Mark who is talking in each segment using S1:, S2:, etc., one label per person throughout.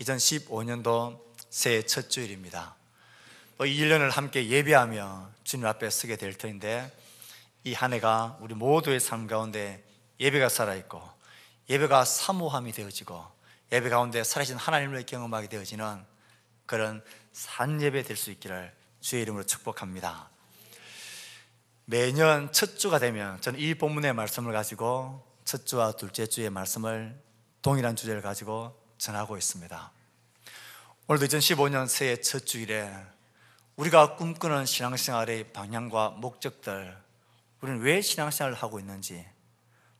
S1: 2015년도 새해 첫 주일입니다. 이 1년을 함께 예배하며 주님 앞에 서게 될 터인데, 이 한 해가 우리 모두의 삶 가운데 예배가 살아있고 예배가 사모함이 되어지고 예배 가운데 살아계신 하나님을 경험하게 되어지는 그런 산 예배 될 수 있기를 주의 이름으로 축복합니다. 매년 첫 주가 되면 저는 이 본문의 말씀을 가지고 첫 주와 둘째 주의 말씀을 동일한 주제를 가지고 전하고 있습니다. 오늘도 2015년 새해 첫 주일에 우리가 꿈꾸는 신앙생활의 방향과 목적들, 우리는 왜 신앙생활을 하고 있는지,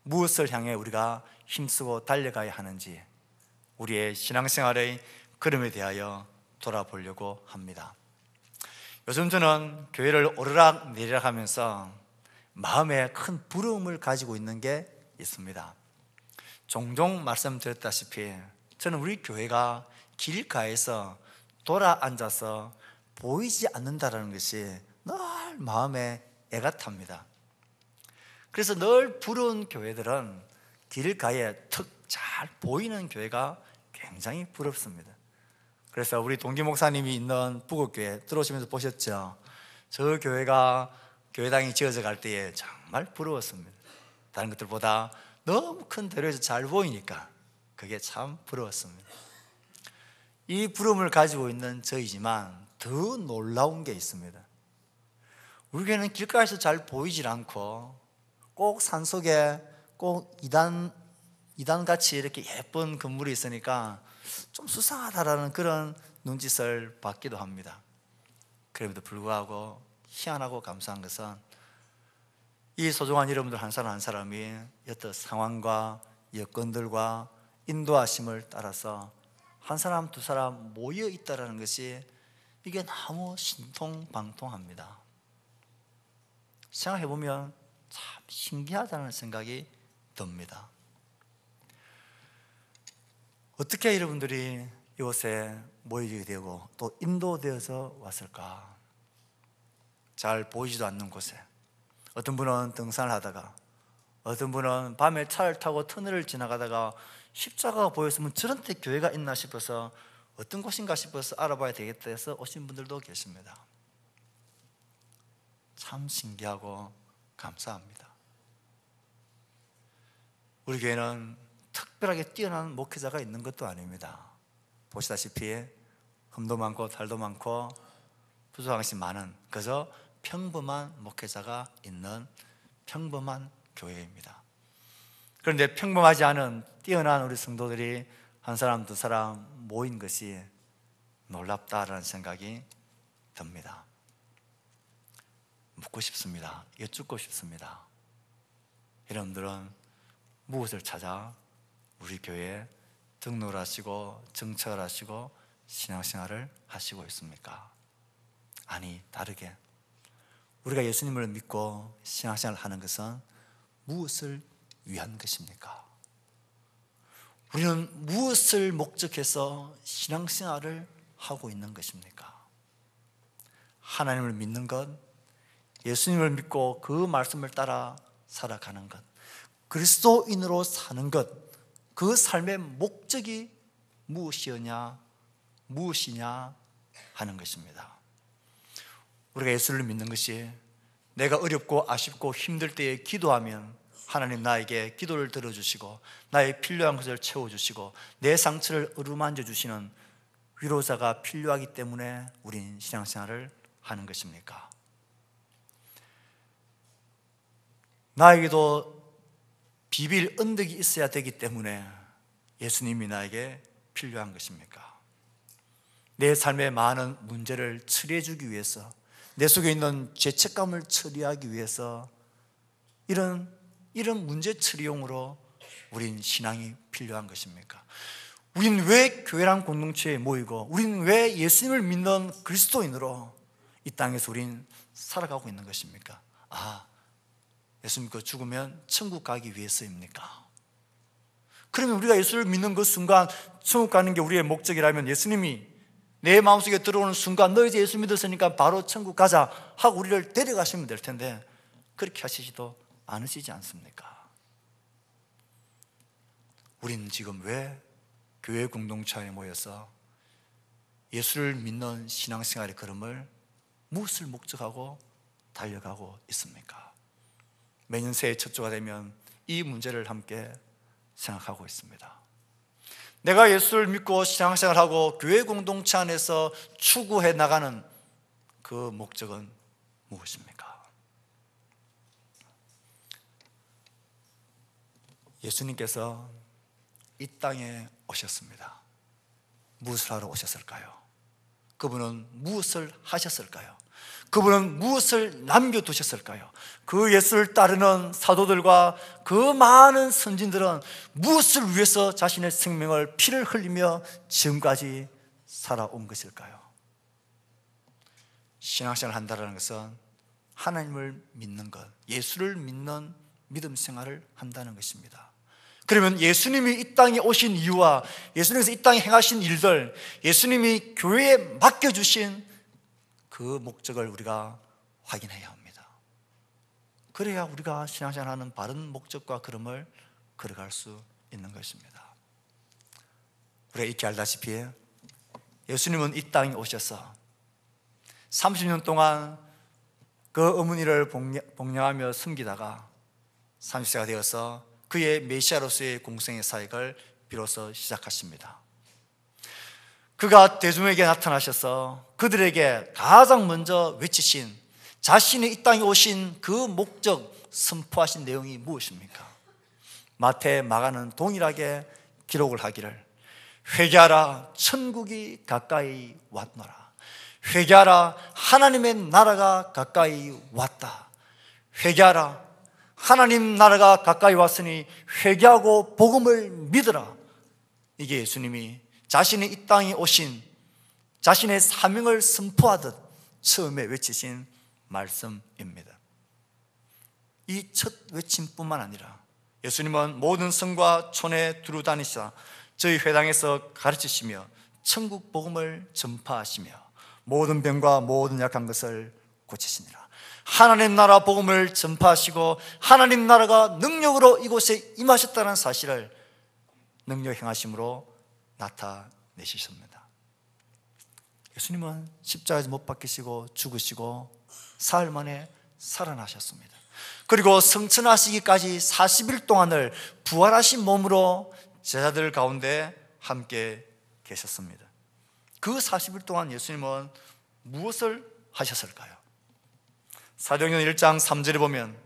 S1: 무엇을 향해 우리가 힘쓰고 달려가야 하는지, 우리의 신앙생활의 걸음에 대하여 돌아보려고 합니다. 요즘 저는 교회를 오르락 내리락 하면서 마음에 큰 부러움을 가지고 있는 게 있습니다. 종종 말씀드렸다시피 저는 우리 교회가 길가에서 돌아 앉아서 보이지 않는다는 것이 늘 마음에 애가 탑니다. 그래서 늘 부러운 교회들은 길가에 턱 잘 보이는 교회가 굉장히 부럽습니다. 그래서 우리 동기 목사님이 있는 부곡교회 들어오시면서 보셨죠? 저 교회가 교회당이 지어져 갈 때에 정말 부러웠습니다. 다른 것들보다 너무 큰 대로에서 잘 보이니까 그게 참 부러웠습니다. 이 부러움을 가지고 있는 저희지만 더 놀라운 게 있습니다. 우리 교회는 길가에서 잘 보이질 않고 꼭 산속에 꼭 이단같이 이렇게 예쁜 건물이 있으니까 좀 수상하다라는 그런 눈짓을 받기도 합니다. 그럼에도 불구하고 희한하고 감사한 것은 이 소중한 여러분들 한 사람 한 사람이 여러 상황과 여건들과 인도하심을 따라서 한 사람 두 사람 모여 있다는 것이 이게 너무 신통방통합니다. 생각해보면 참 신기하다는 생각이 듭니다. 어떻게 여러분들이 이곳에 모이게 되고 또 인도되어서 왔을까? 잘 보이지도 않는 곳에, 어떤 분은 등산을 하다가, 어떤 분은 밤에 차를 타고 터널을 지나가다가 십자가가 보였으면 저런 데 교회가 있나 싶어서 어떤 곳인가 싶어서 알아봐야 되겠다 해서 오신 분들도 계십니다. 참 신기하고 감사합니다. 우리 교회는 특별하게 뛰어난 목회자가 있는 것도 아닙니다. 보시다시피 흠도 많고 탈도 많고 부족한 것이 많은 그저 평범한 목회자가 있는 평범한 교회입니다. 그런데 평범하지 않은 뛰어난 우리 성도들이 한 사람 두 사람 모인 것이 놀랍다라는 생각이 듭니다. 묻고 싶습니다. 여쭙고 싶습니다. 여러분들은 무엇을 찾아 우리 교회에 등록을 하시고 정착을 하시고 신앙생활을 하시고 있습니까? 아니, 다르게 우리가 예수님을 믿고 신앙생활을 하는 것은 무엇을 위한 것입니까? 우리는 무엇을 목적해서 신앙생활을 하고 있는 것입니까? 하나님을 믿는 것, 예수님을 믿고 그 말씀을 따라 살아가는 것, 그리스도인으로 사는 것, 그 삶의 목적이 무엇이냐 하는 것입니다. 우리가 예수를 믿는 것이 내가 어렵고 아쉽고 힘들 때에 기도하면 하나님 나에게 기도를 들어주시고 나의 필요한 것을 채워주시고 내 상처를 어루만져 주시는 위로자가 필요하기 때문에 우린 신앙생활을 하는 것입니까? 나에게도 비빌 언덕이 있어야 되기 때문에 예수님이 나에게 필요한 것입니까? 내 삶의 많은 문제를 처리해 주기 위해서, 내 속에 있는 죄책감을 처리하기 위해서 이런 문제 처리용으로 우린 신앙이 필요한 것입니까? 우린 왜 교회란 공동체에 모이고 우린 왜 예수님을 믿는 그리스도인으로 이 땅에서 우린 살아가고 있는 것입니까? 예수 믿고 죽으면 천국 가기 위해서입니까? 그러면 우리가 예수를 믿는 그 순간 천국 가는 게 우리의 목적이라면 예수님이 내 마음속에 들어오는 순간 너 이제 예수 믿었으니까 바로 천국 가자 하고 우리를 데려가시면 될 텐데 그렇게 하시지도 않으시지 않습니까? 우리는 지금 왜 교회 공동체에 모여서 예수를 믿는 신앙생활의 걸음을 무엇을 목적하고 달려가고 있습니까? 매년 새해 첫 주가 되면 이 문제를 함께 생각하고 있습니다. 내가 예수를 믿고 신앙생활하고 교회 공동체 안에서 추구해 나가는 그 목적은 무엇입니까? 예수님께서 이 땅에 오셨습니다. 무엇을 하러 오셨을까요? 그분은 무엇을 하셨을까요? 그분은 무엇을 남겨두셨을까요? 그 예수를 따르는 사도들과 그 많은 선진들은 무엇을 위해서 자신의 생명을 피를 흘리며 지금까지 살아온 것일까요? 신앙생활을 한다는 것은 하나님을 믿는 것, 예수를 믿는 믿음 생활을 한다는 것입니다. 그러면 예수님이 이 땅에 오신 이유와 예수님께서 이 땅에 행하신 일들, 예수님이 교회에 맡겨주신 그 목적을 우리가 확인해야 합니다. 그래야 우리가 신앙생활하는 바른 목적과 걸음을 걸어갈 수 있는 것입니다. 우리가 익히 알다시피 예수님은 이 땅에 오셔서 30년 동안 그 어머니를 복양하며 섬기다가 30세가 되어서 그의 메시아로서의 공생의 사역을 비로소 시작하십니다. 그가 대중에게 나타나셔서 그들에게 가장 먼저 외치신 자신이 이 땅에 오신 그 목적 선포하신 내용이 무엇입니까? 마태, 마가는 동일하게 기록을 하기를 회개하라 천국이 가까이 왔노라. 회개하라 하나님의 나라가 가까이 왔다. 회개하라 하나님 나라가 가까이 왔으니 회개하고 복음을 믿으라. 이게 예수님이 자신이 이 땅에 오신 자신의 사명을 선포하듯 처음에 외치신 말씀입니다. 이 첫 외침뿐만 아니라 예수님은 모든 성과 촌에 두루 다니시다 저희 회당에서 가르치시며 천국 복음을 전파하시며 모든 병과 모든 약한 것을 고치시니라. 하나님 나라 복음을 전파하시고 하나님 나라가 능력으로 이곳에 임하셨다는 사실을 능력 행하심으로 나타내셨습니다. 예수님은 십자가에서 못 박히시고 죽으시고 사흘 만에 살아나셨습니다. 그리고 성천하시기까지 40일 동안을 부활하신 몸으로 제자들 가운데 함께 계셨습니다. 그 40일 동안 예수님은 무엇을 하셨을까요? 사도행전 1장 3절에 보면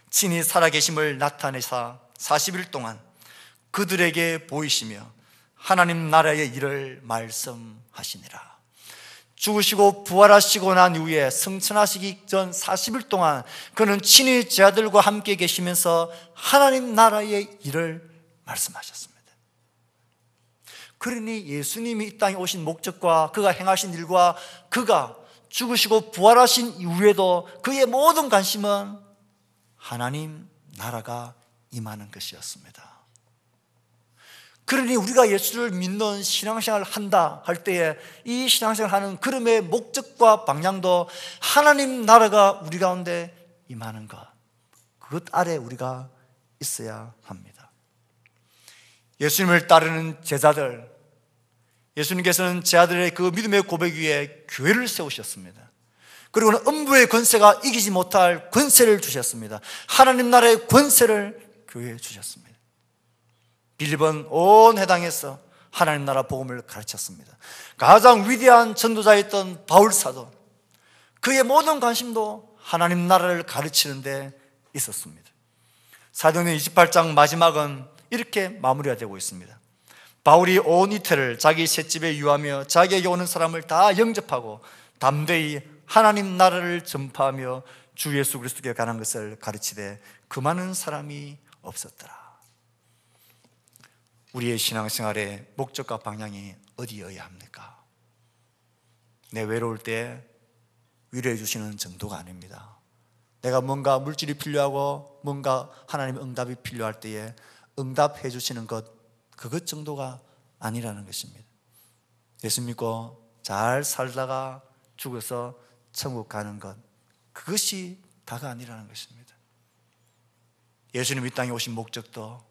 S1: 친히 살아계심을 나타내사 40일 동안 그들에게 보이시며 하나님 나라의 일을 말씀하시니라. 죽으시고 부활하시고 난 이후에 승천하시기 전 40일 동안 그는 친히 제자들과 함께 계시면서 하나님 나라의 일을 말씀하셨습니다. 그러니 예수님이 이 땅에 오신 목적과 그가 행하신 일과 그가 죽으시고 부활하신 이후에도 그의 모든 관심은 하나님 나라가 임하는 것이었습니다. 그러니 우리가 예수를 믿는 신앙생활을 한다 할 때에 이 신앙생활을 하는 걸음의 목적과 방향도 하나님 나라가 우리 가운데 임하는 것, 그것 아래 우리가 있어야 합니다. 예수님을 따르는 제자들, 예수님께서는 제자들의 그 믿음의 고백 위에 교회를 세우셨습니다. 그리고는 음부의 권세가 이기지 못할 권세를 주셨습니다. 하나님 나라의 권세를 교회에 주셨습니다. 빌립은 온 해당에서 하나님 나라 복음을 가르쳤습니다. 가장 위대한 전도자였던 바울 사도, 그의 모든 관심도 하나님 나라를 가르치는 데 있었습니다. 사도행전 28장 마지막은 이렇게 마무리가 되고 있습니다. 바울이 온 이태를 자기 셋집에 유하며 자기에게 오는 사람을 다 영접하고 담대히 하나님 나라를 전파하며 주 예수 그리스도께 관한 것을 가르치되 그 많은 사람이 없었더라. 우리의 신앙생활의 목적과 방향이 어디여야 합니까? 내 외로울 때 위로해 주시는 정도가 아닙니다. 내가 뭔가 물질이 필요하고 뭔가 하나님의 응답이 필요할 때에 응답해 주시는 것, 그것 정도가 아니라는 것입니다. 예수 믿고 잘 살다가 죽어서 천국 가는 것, 그것이 다가 아니라는 것입니다. 예수님 이 땅에 오신 목적도,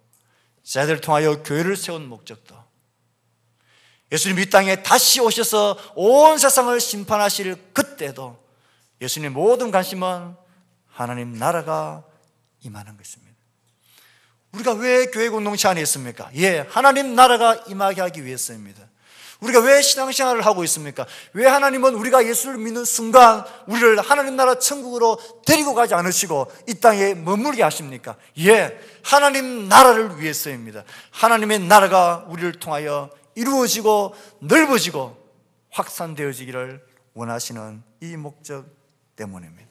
S1: 제자들을 통하여 교회를 세운 목적도 예수님 이 땅에 다시 오셔서 온 세상을 심판하실 그때도 예수님의 모든 관심은 하나님 나라가 임하는 것입니다. 우리가 왜 교회 공동체 안에 있습니까? 하나님 나라가 임하게 하기 위해서입니다. 우리가 왜 신앙생활을 하고 있습니까? 왜 하나님은 우리가 예수를 믿는 순간 우리를 하나님 나라 천국으로 데리고 가지 않으시고 이 땅에 머물게 하십니까? 하나님 나라를 위해서입니다. 하나님의 나라가 우리를 통하여 이루어지고 넓어지고 확산되어지기를 원하시는 이 목적 때문입니다.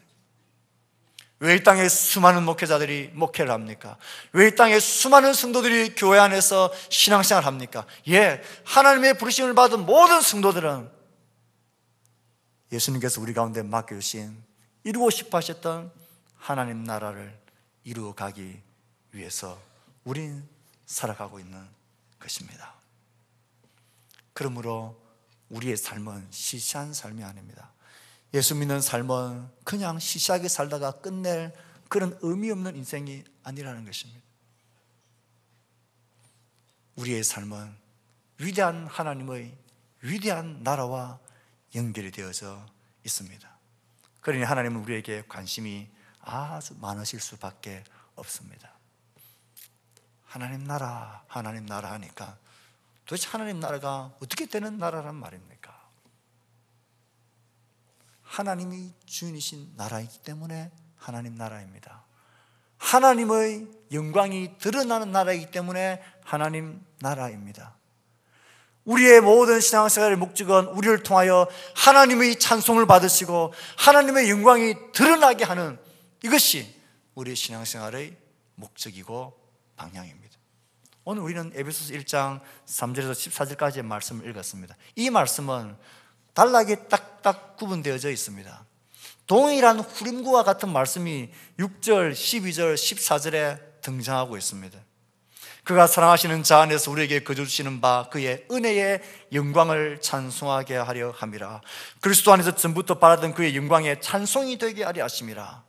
S1: 왜 이 땅에 수많은 목회자들이 목회를 합니까? 왜 이 땅에 수많은 성도들이 교회 안에서 신앙생활을 합니까? 하나님의 부르심을 받은 모든 성도들은 예수님께서 우리 가운데 맡겨주신 이루고 싶어 하셨던 하나님 나라를 이루어가기 위해서 우린 살아가고 있는 것입니다. 그러므로 우리의 삶은 시시한 삶이 아닙니다. 예수 믿는 삶은 그냥 시시하게 살다가 끝낼 그런 의미 없는 인생이 아니라는 것입니다. 우리의 삶은 위대한 하나님의 위대한 나라와 연결이 되어져 있습니다. 그러니 하나님은 우리에게 관심이 아주 많으실 수밖에 없습니다. 하나님 나라 하니까 도대체 하나님 나라가 어떻게 되는 나라란 말입니까? 하나님이 주인이신 나라이기 때문에 하나님 나라입니다. 하나님의 영광이 드러나는 나라이기 때문에 하나님 나라입니다. 우리의 모든 신앙생활의 목적은 우리를 통하여 하나님의 찬송을 받으시고 하나님의 영광이 드러나게 하는 이것이 우리의 신앙생활의 목적이고 방향입니다. 오늘 우리는 에베소서 1장 3절에서 14절까지의 말씀을 읽었습니다. 이 말씀은 단락에 딱딱 구분되어져 있습니다. 동일한 후림구와 같은 말씀이 6절, 12절, 14절에 등장하고 있습니다. 그가 사랑하시는 자 안에서 우리에게 거저 주시는 바 그의 은혜의 영광을 찬송하게 하려 함이라. 그리스도 안에서 전부터 바라던 그의 영광의 찬송이 되게 하려 하심이라.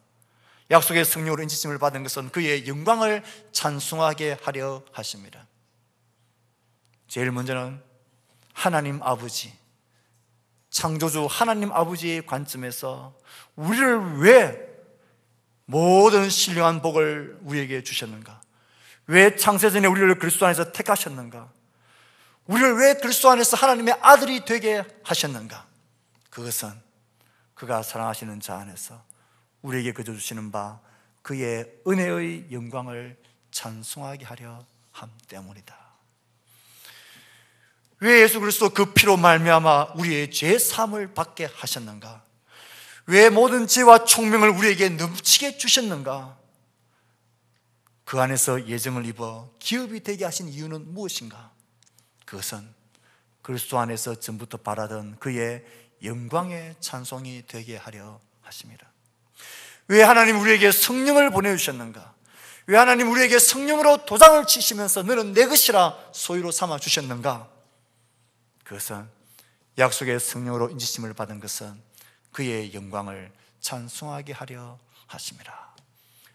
S1: 약속의 성령으로 인치심을 받은 것은 그의 영광을 찬송하게 하려 하십니다. 제일 먼저는 하나님 아버지, 창조주 하나님 아버지의 관점에서 우리를 왜 모든 신령한 복을 우리에게 주셨는가? 왜 창세전에 우리를 그리스도 안에서 택하셨는가? 우리를 왜 그리스도 안에서 하나님의 아들이 되게 하셨는가? 그것은 그가 사랑하시는 자 안에서 우리에게 거저 주시는 바 그의 은혜의 영광을 찬송하게 하려 함 때문이다. 왜 예수 그리스도 그 피로 말미암아 우리의 죄 사함을 받게 하셨는가? 왜 모든 지혜와 총명을 우리에게 넘치게 주셨는가? 그 안에서 예정을 입어 기업이 되게 하신 이유는 무엇인가? 그것은 그리스도 안에서 전부터 바라던 그의 영광의 찬송이 되게 하려 하십니다. 왜 하나님 우리에게 성령을 보내주셨는가? 왜 하나님 우리에게 성령으로 도장을 치시면서 너는 내 것이라 소유로 삼아 주셨는가? 그것은 약속의 성령으로 인치심을 받은 것은 그의 영광을 찬송하게 하려 하심이라.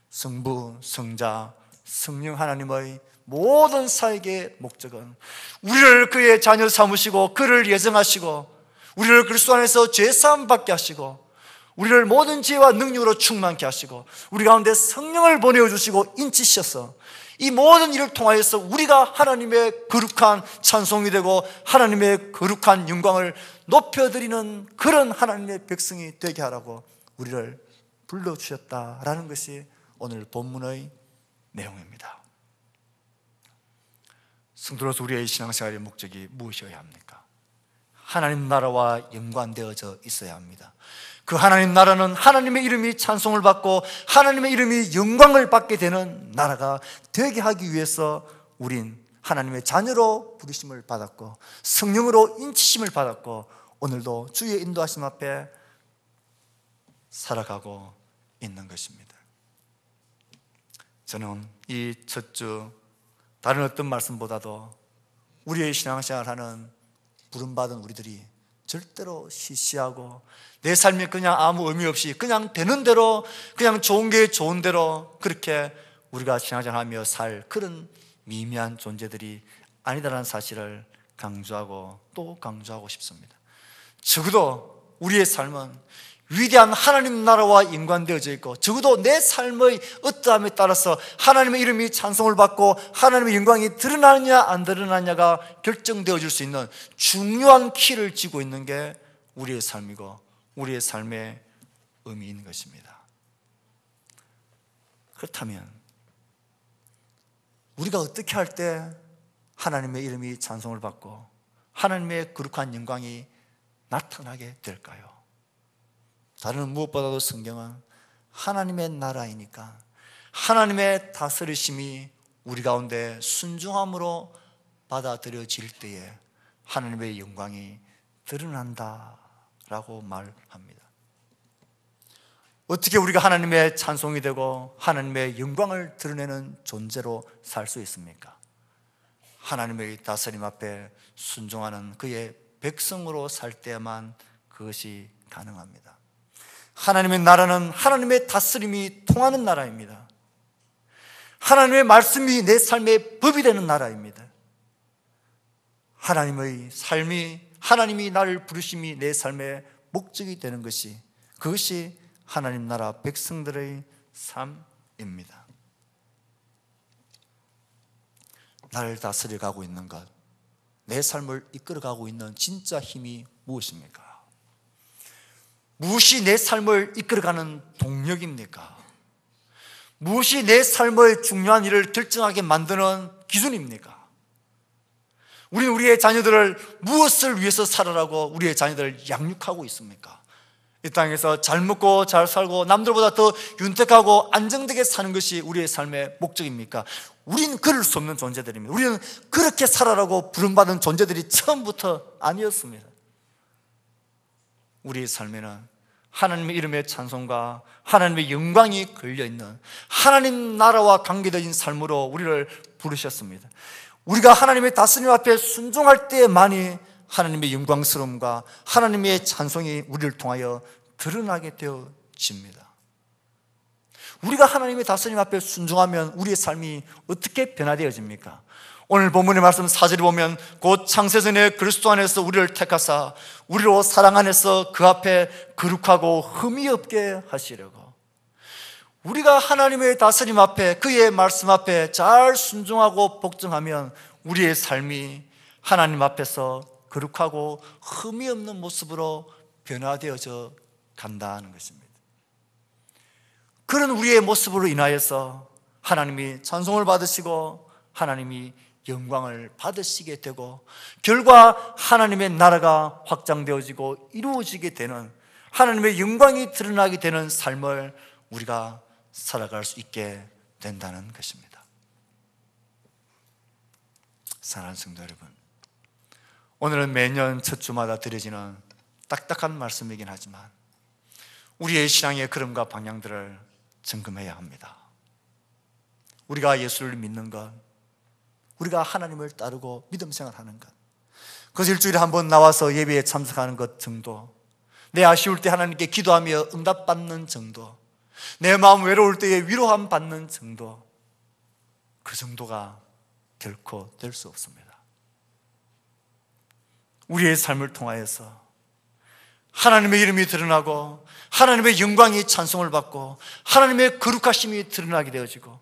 S1: 성부, 성자, 성령 하나님의 모든 사역의 목적은 우리를 그의 자녀 삼으시고 그를 예정하시고 우리를 그리스도 안에서 죄사함 받게 하시고 우리를 모든 지혜와 능력으로 충만케 하시고 우리 가운데 성령을 보내주시고 인치셔서 이 모든 일을 통하여서 우리가 하나님의 거룩한 찬송이 되고 하나님의 거룩한 영광을 높여드리는 그런 하나님의 백성이 되게 하라고 우리를 불러주셨다라는 것이 오늘 본문의 내용입니다. 성도로서 우리의 신앙생활의 목적이 무엇이어야 합니까? 하나님 나라와 연관되어져 있어야 합니다. 그 하나님 나라는 하나님의 이름이 찬송을 받고 하나님의 이름이 영광을 받게 되는 나라가 되게 하기 위해서 우린 하나님의 자녀로 부르심을 받았고 성령으로 인치심을 받았고 오늘도 주의 인도하심 앞에 살아가고 있는 것입니다. 저는 이 첫 주 다른 어떤 말씀보다도 우리의 신앙생활하는 부름받은 우리들이 절대로 시시하고 내 삶이 그냥 아무 의미 없이 그냥 되는 대로 그냥 좋은 게 좋은 대로 그렇게 우리가 신앙생활하며 살 그런 미미한 존재들이 아니다라는 사실을 강조하고 또 강조하고 싶습니다. 적어도 우리의 삶은 위대한 하나님 나라와 연관되어져 있고, 적어도 내 삶의 어떠함에 따라서 하나님의 이름이 찬송을 받고 하나님의 영광이 드러나느냐 안 드러나느냐가 결정되어질 수 있는 중요한 키를 쥐고 있는 게 우리의 삶이고 우리의 삶의 의미인 것입니다. 그렇다면 우리가 어떻게 할 때 하나님의 이름이 찬송을 받고 하나님의 거룩한 영광이 나타나게 될까요? 다른 무엇보다도 성경은 하나님의 나라이니까 하나님의 다스리심이 우리 가운데 순종함으로 받아들여질 때에 하나님의 영광이 드러난다라고 말합니다. 어떻게 우리가 하나님의 찬송이 되고 하나님의 영광을 드러내는 존재로 살 수 있습니까? 하나님의 다스림 앞에 순종하는 그의 백성으로 살 때만 그것이 가능합니다. 하나님의 나라는 하나님의 다스림이 통하는 나라입니다. 하나님의 말씀이 내 삶의 법이 되는 나라입니다. 하나님의 삶이, 하나님이 나를 부르심이 내 삶의 목적이 되는 것이, 그것이 하나님 나라 백성들의 삶입니다. 나를 다스려가고 있는 것, 내 삶을 이끌어가고 있는 진짜 힘이 무엇입니까? 무엇이 내 삶을 이끌어가는 동력입니까? 무엇이 내 삶의 중요한 일을 결정하게 만드는 기준입니까? 우리는 우리의 자녀들을 무엇을 위해서 살아라고 우리의 자녀들을 양육하고 있습니까? 이 땅에서 잘 먹고 잘 살고 남들보다 더 윤택하고 안정되게 사는 것이 우리의 삶의 목적입니까? 우리는 그럴 수 없는 존재들입니다. 우리는 그렇게 살아라고 부름받은 존재들이 처음부터 아니었습니다. 우리의 삶에는 하나님의 이름의 찬송과 하나님의 영광이 걸려있는 하나님 나라와 관계된 삶으로 우리를 부르셨습니다. 우리가 하나님의 다스림 앞에 순종할 때만이 하나님의 영광스러움과 하나님의 찬송이 우리를 통하여 드러나게 되어집니다. 우리가 하나님의 다스림 앞에 순종하면 우리의 삶이 어떻게 변화되어집니까? 오늘 본문의 말씀 4절에 보면 곧 창세전에 그리스도 안에서 우리를 택하사 우리로 사랑 안에서 그 앞에 거룩하고 흠이 없게 하시려고. 우리가 하나님의 다스림 앞에, 그의 말씀 앞에 잘 순종하고 복종하면 우리의 삶이 하나님 앞에서 거룩하고 흠이 없는 모습으로 변화되어져 간다는 것입니다. 그런 우리의 모습으로 인하여서 하나님이 찬송을 받으시고 하나님이 영광을 받으시게 되고, 결과 하나님의 나라가 확장되어지고 이루어지게 되는, 하나님의 영광이 드러나게 되는 삶을 우리가 살아갈 수 있게 된다는 것입니다. 사랑하는 성도 여러분, 오늘은 매년 첫 주마다 드려지는 딱딱한 말씀이긴 하지만 우리의 신앙의 걸음과 방향들을 점검해야 합니다. 우리가 예수를 믿는 것, 우리가 하나님을 따르고 믿음 생활하는 것, 그것을 일주일에 한 번 나와서 예배에 참석하는 것 정도, 내 아쉬울 때 하나님께 기도하며 응답받는 정도, 내 마음 외로울 때에 위로함 받는 정도, 그 정도가 결코 될 수 없습니다. 우리의 삶을 통하여서 하나님의 이름이 드러나고 하나님의 영광이 찬송을 받고 하나님의 거룩하심이 드러나게 되어지고,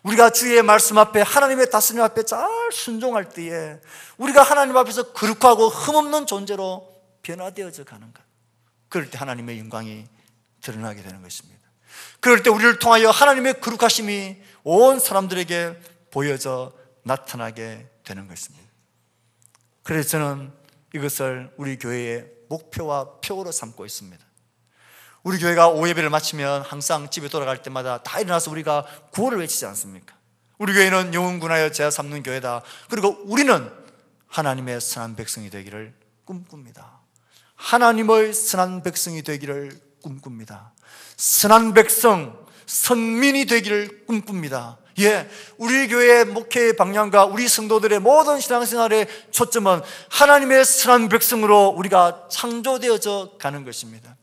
S1: 우리가 주의 말씀 앞에 하나님의 다스림 앞에 잘 순종할 때에 우리가 하나님 앞에서 거룩하고 흠없는 존재로 변화되어져 가는 것, 그럴 때 하나님의 영광이 드러나게 되는 것입니다. 그럴 때 우리를 통하여 하나님의 거룩하심이 온 사람들에게 보여져 나타나게 되는 것입니다. 그래서 저는 이것을 우리 교회의 목표와 표어로 삼고 있습니다. 우리 교회가 오예배를 마치면 항상 집에 돌아갈 때마다 다 일어나서 우리가 구호를 외치지 않습니까? 우리 교회는 영혼 군하여 제자 삼는 교회다. 그리고 우리는 하나님의 선한 백성이 되기를 꿈꿉니다. 하나님의 선한 백성이 되기를 꿈꿉니다. 선한 백성, 선민이 되기를 꿈꿉니다. 예, 우리 교회의 목회의 방향과 우리 성도들의 모든 신앙생활의 초점은 하나님의 선한 백성으로 우리가 창조되어져 가는 것입니다.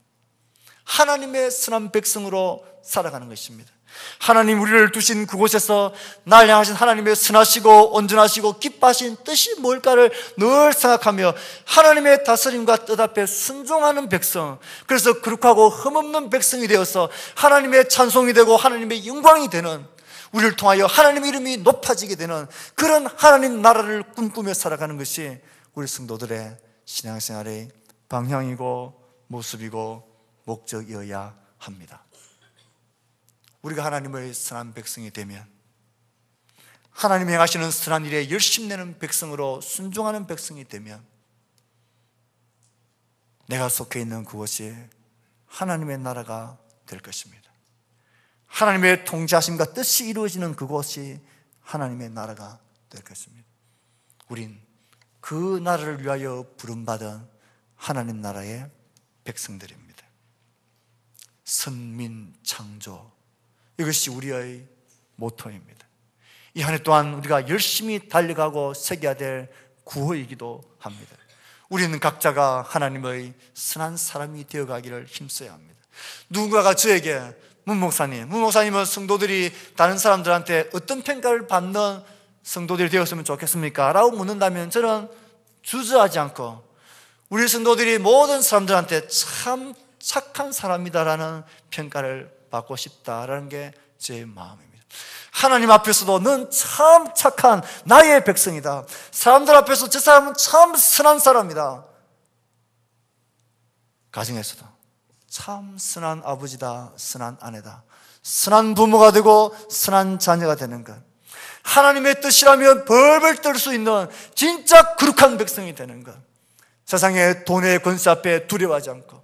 S1: 하나님의 선한 백성으로 살아가는 것입니다. 하나님 우리를 두신 그곳에서 날 향하신 하나님의 선하시고 온전하시고 기뻐하신 뜻이 뭘까를 늘 생각하며 하나님의 다스림과 뜻 앞에 순종하는 백성, 그래서 거룩하고 흠없는 백성이 되어서 하나님의 찬송이 되고 하나님의 영광이 되는, 우리를 통하여 하나님의 이름이 높아지게 되는 그런 하나님 나라를 꿈꾸며 살아가는 것이 우리 성도들의 신앙생활의 방향이고 모습이고 목적이어야 합니다. 우리가 하나님의 선한 백성이 되면, 하나님이 행하시는 선한 일에 열심 내는 백성으로 순종하는 백성이 되면, 내가 속해 있는 그곳이 하나님의 나라가 될 것입니다. 하나님의 통치하심과 뜻이 이루어지는 그곳이 하나님의 나라가 될 것입니다. 우린 그 나라를 위하여 부름받은 하나님 나라의 백성들입니다. 선민창조, 이것이 우리의 모토입니다. 이 한 해 또한 우리가 열심히 달려가고 새겨야 될 구호이기도 합니다. 우리는 각자가 하나님의 선한 사람이 되어가기를 힘써야 합니다. 누군가가 저에게 문 목사님은 성도들이 다른 사람들한테 어떤 평가를 받는 성도들이 되었으면 좋겠습니까? 라고 묻는다면 저는 주저하지 않고 우리 성도들이 모든 사람들한테 참 착한 사람이다라는 평가를 받고 싶다라는 게 제 마음입니다. 하나님 앞에서도 넌 참 착한 나의 백성이다, 사람들 앞에서 저 사람은 참 선한 사람이다, 가정에서도 참 선한 아버지다, 선한 아내다, 선한 부모가 되고 선한 자녀가 되는 것, 하나님의 뜻이라면 벌벌 떨 수 있는 진짜 거룩한 백성이 되는 것, 세상의 돈의 권세 앞에 두려워하지 않고,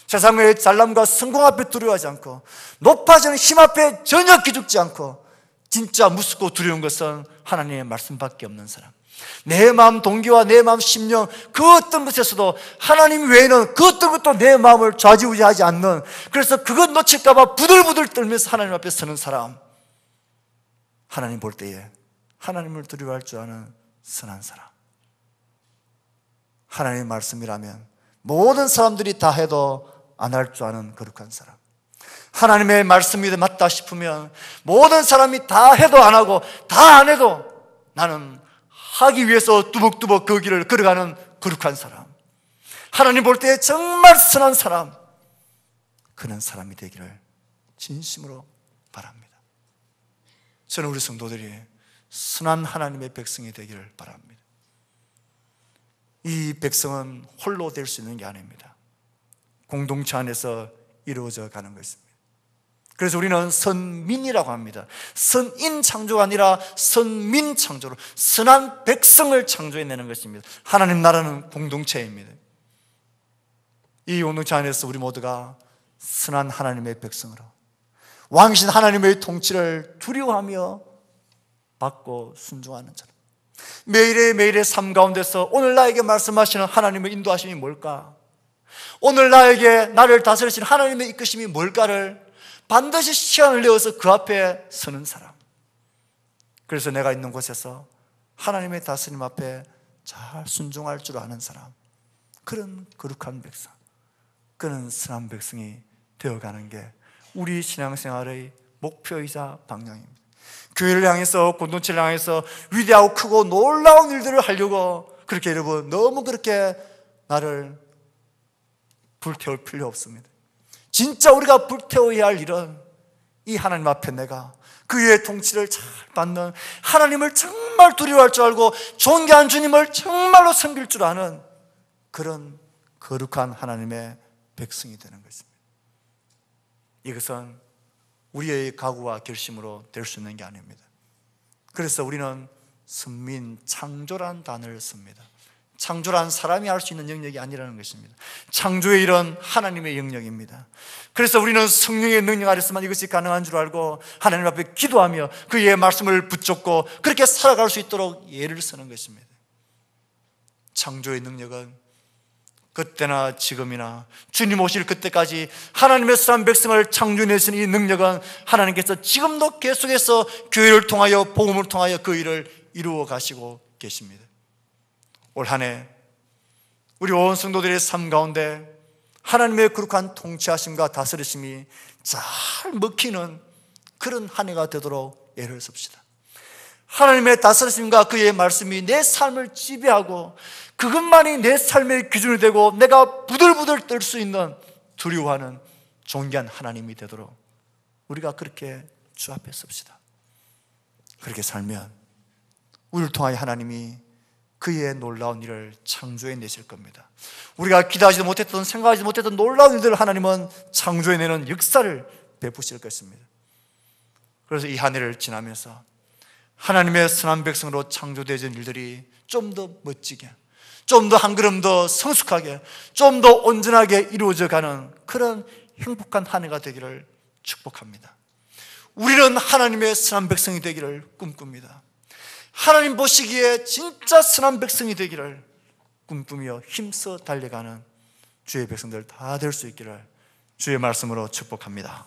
S1: 세상의 잘남과 성공 앞에 두려워하지 않고, 높아지는 힘 앞에 전혀 기죽지 않고, 진짜 무섭고 두려운 것은 하나님의 말씀밖에 없는 사람, 내 마음 동기와 내 마음 심령 그 어떤 것에서도 하나님 외에는 그 어떤 것도 내 마음을 좌지우지하지 않는, 그래서 그것 놓칠까 봐 부들부들 떨면서 하나님 앞에 서는 사람, 하나님 볼 때에 하나님을 두려워할 줄 아는 선한 사람, 하나님의 말씀이라면 모든 사람들이 다 해도 안 할 줄 아는 거룩한 사람, 하나님의 말씀이 맞다 싶으면 모든 사람이 다 해도 안 하고 다 안 해도 나는 하기 위해서 뚜벅뚜벅 그 길을 걸어가는 거룩한 사람, 하나님 볼 때 정말 선한 사람, 그런 사람이 되기를 진심으로 바랍니다. 저는 우리 성도들이 선한 하나님의 백성이 되기를 바랍니다. 이 백성은 홀로 될 수 있는 게 아닙니다. 공동체 안에서 이루어져 가는 것입니다. 그래서 우리는 선민이라고 합니다. 선인 창조가 아니라 선민 창조로 선한 백성을 창조해내는 것입니다. 하나님 나라는 공동체입니다. 이 공동체 안에서 우리 모두가 선한 하나님의 백성으로 왕이신 하나님의 통치를 두려워하며 받고 순종하는 자로, 매일의 삶 가운데서 오늘 나에게 말씀하시는 하나님의 인도하심이 뭘까? 오늘 나를 다스리시는 하나님의 이끄심이 뭘까를 반드시 시간을 내어서 그 앞에 서는 사람, 그래서 내가 있는 곳에서 하나님의 다스림 앞에 잘 순종할 줄 아는 사람, 그런 거룩한 백성, 그런 선한 백성이 되어가는 게 우리 신앙생활의 목표이자 방향입니다. 교회를 향해서, 공동체를 향해서 위대하고 크고 놀라운 일들을 하려고 그렇게 여러분 너무 그렇게 나를 불태울 필요 없습니다. 진짜 우리가 불태워야 할 일은 이 하나님 앞에 내가 그의 통치를 잘 받는, 하나님을 정말 두려워할 줄 알고 존귀한 주님을 정말로 섬길 줄 아는 그런 거룩한 하나님의 백성이 되는 것입니다. 이것은 우리의 각오와 결심으로 될 수 있는 게 아닙니다. 그래서 우리는 선민, 창조란 단어를 씁니다. 창조란 사람이 할 수 있는 영역이 아니라는 것입니다. 창조의 일은 하나님의 영역입니다. 그래서 우리는 성령의 능력 아래서만 이것이 가능한 줄 알고 하나님 앞에 기도하며 그의 말씀을 붙잡고 그렇게 살아갈 수 있도록 예를 쓰는 것입니다. 창조의 능력은 그때나 지금이나 주님 오실 그때까지 하나님의 선한 백성을 창조해내신 이 능력은 하나님께서 지금도 계속해서 교회를 통하여, 복음을 통하여 그 일을 이루어 가시고 계십니다. 올 한 해 우리 온 성도들의 삶 가운데 하나님의 거룩한 통치하심과 다스리심이 잘 먹히는 그런 한 해가 되도록 애를 씁시다. 하나님의 다스리심과 그의 말씀이 내 삶을 지배하고 그것만이 내 삶의 기준이 되고 내가 부들부들 떨 수 있는 두려워하는 존귀한 하나님이 되도록 우리가 그렇게 주 앞에 섭시다. 그렇게 살면 우리를 통하여 하나님이 그의 놀라운 일을 창조해 내실 겁니다. 우리가 기대하지도 못했던, 생각하지도 못했던 놀라운 일들을 하나님은 창조해내는 역사를 베푸실 것입니다. 그래서 이 한 해를 지나면서 하나님의 선한 백성으로 창조되어진 일들이 좀 더 멋지게, 좀 더 한 걸음 더 성숙하게, 좀 더 온전하게 이루어져 가는 그런 행복한 한 해가 되기를 축복합니다. 우리는 하나님의 선한 백성이 되기를 꿈꿉니다. 하나님 보시기에 진짜 선한 백성이 되기를 꿈꾸며 힘써 달려가는 주의 백성들 다 될 수 있기를 주의 말씀으로 축복합니다.